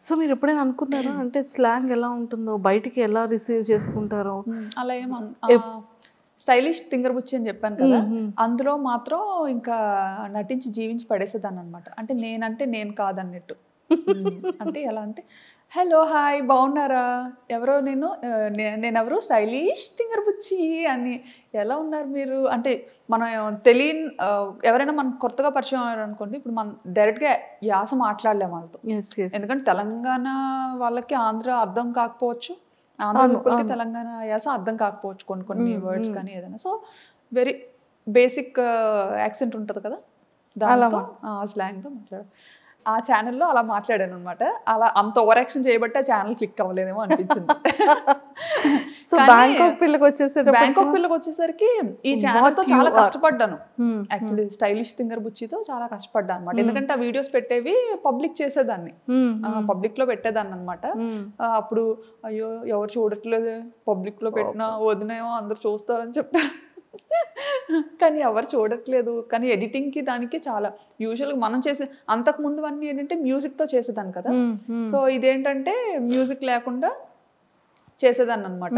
So మీరు ఎప్పుడైనా అనుకున్నారా అంటే స్లాంగ్ ఎలా ఉంటుందో బయటికి ఎలా రిసీవ్ చేసుకుంటారో? అలా స్టైలిష్ తింగర్ బుచ్చి అని చెప్పాను కదా, అందులో మాత్రం ఇంకా నటించి జీవించి పడేసేదాన్ని అనమాట. అంటే నేనంటే నేను కాదన్నట్టు. అంటే ఎలా అంటే, హలో హాయ్ బాగున్నారా, ఎవరో నేనెవరు స్టైలిష్ తింగర్ బుచ్చి అని, ఎలా ఉన్నారు మీరు అంటే మనం తెలియని ఎవరైనా మనం కొత్తగా పరిచయం అయ్యారు అనుకోండి, ఇప్పుడు మనం డైరెక్ట్గా యాస మాట్లాడలేము వాళ్ళతో. ఎందుకంటే తెలంగాణ వాళ్ళకి ఆంధ్ర అర్థం కాకపోవచ్చు, ఆంధ్ర పీపుల్కి తెలంగాణ యాస అర్థం కాకపోవచ్చు కొన్ని వర్డ్స్ కానీ ఏదైనా. సో వెరీ బేసిక్ యాక్సెంట్ ఉంటుంది కదా, దాంతో స్లాంగ్తో మాట్లాడారు. ఆ ఛానల్లో అలా మాట్లాడాను అనమాట. అలా అంత ఓవర్ యాక్షన్ చేయబట్టి ఆ ఛానల్ క్లిక్ అవ్వలేదేమో అనిపించింది. సో బ్యాంకాక్ పిల్లకి వచ్చేసరికి ఈ ఛానల్తో చాలా కష్టపడ్డాను. యాక్చువల్లీ స్టైలిష్ తింగర్ బుచ్చితో చాలా కష్టపడ్డాను అనమాట. ఎందుకంటే ఆ వీడియోస్ పెట్టేవి పబ్లిక్ చేసేదాన్ని, పబ్లిక్ లో పెట్టేదాన్ని అనమాట. అప్పుడు అయ్యో ఎవరు చూడట్లేదు, పబ్లిక్ లో పెట్టినా వదినేమో అందరు చూస్తారని చెప్పారు. కానీ ఎవరు చూడట్లేదు. కానీ ఎడిటింగ్ కి దానికి చాలా యూజువల్గా మనం చేసే అంతకు ముందు అన్నీ ఏంటంటే మ్యూజిక్ తో చేసేదాన్ని కదా. సో ఇదేంటంటే మ్యూజిక్ లేకుండా చేసేదాన్ని అనమాట.